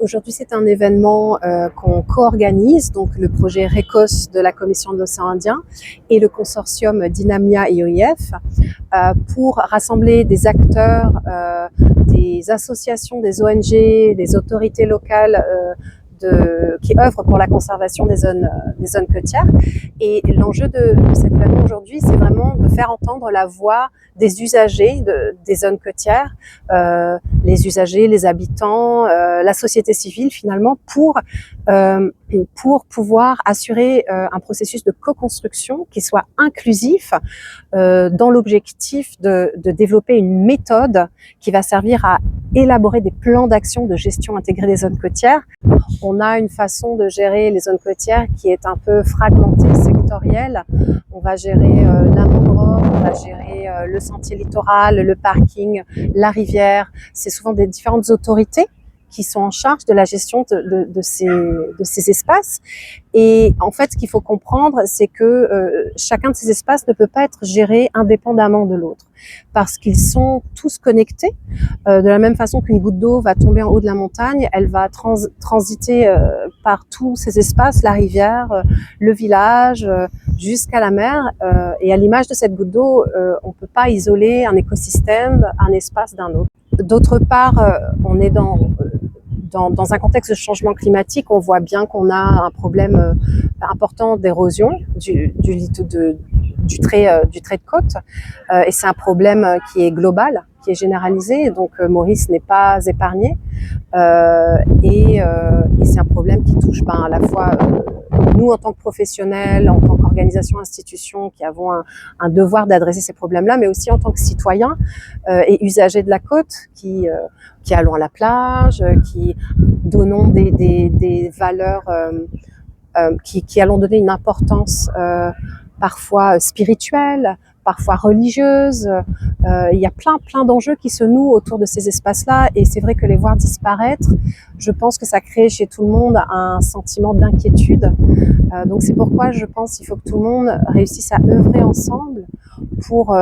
Aujourd'hui, c'est un événement qu'on co-organise, donc le projet RECOS de la Commission de l'océan Indien et le consortium Dynamia et OIF pour rassembler des acteurs, des associations, des ONG, des autorités locales qui œuvrent pour la conservation des zones côtières. Et l'enjeu de cet événement aujourd'hui, c'est vraiment de faire entendre la voix des usagers des zones côtières, les usagers, les habitants, la société civile finalement, pour pouvoir assurer un processus de co-construction qui soit inclusif dans l'objectif de développer une méthode qui va servir à élaborer des plans d'action de gestion intégrée des zones côtières. On a une façon de gérer les zones côtières qui est un peu fragmentée, sectorielle. On va gérer la mangrove, on va gérer le sentier littoral, le parking, la rivière. C'est souvent des différentes autorités qui sont en charge de la gestion de ces espaces. Et en fait, ce qu'il faut comprendre, c'est que chacun de ces espaces ne peut pas être géré indépendamment de l'autre, parce qu'ils sont tous connectés. De la même façon qu'une goutte d'eau va tomber en haut de la montagne, elle va transiter par tous ces espaces, la rivière, le village, jusqu'à la mer. Et à l'image de cette goutte d'eau, on ne peut pas isoler un écosystème, un espace d'un autre. D'autre part, on est dans un contexte de changement climatique. On voit bien qu'on a un problème important d'érosion du trait de côte. Et c'est un problème qui est global, qui est généralisé. Donc Maurice n'est pas épargné. Et c'est un problème qui touche à la fois nous en tant que professionnels, en tant qu'organisation, institution, qui avons un devoir d'adresser ces problèmes-là, mais aussi en tant que citoyens et usagers de la côte qui allons à la plage, qui donnons des valeurs, qui allons donner une importance parfois spirituelle, parfois religieuse. Il y a plein d'enjeux qui se nouent autour de ces espaces-là, et c'est vrai que les voir disparaître, je pense que ça crée chez tout le monde un sentiment d'inquiétude. Donc c'est pourquoi je pense qu'il faut que tout le monde réussisse à œuvrer ensemble pour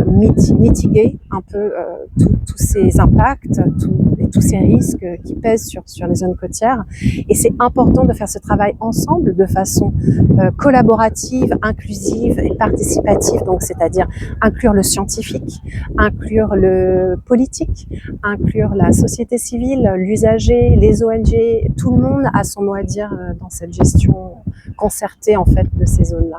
mitiguer un peu tous ces impacts et tous ces risques qui pèsent sur les zones côtières. Et c'est important de faire ce travail ensemble de façon collaborative, inclusive et participative, donc c'est-à-dire inclure le scientifique, inclure le politique, inclure la société civile, l'usager, les ONG. Tout le monde a son mot à dire dans cette gestion concertée en fait de ces zones-là.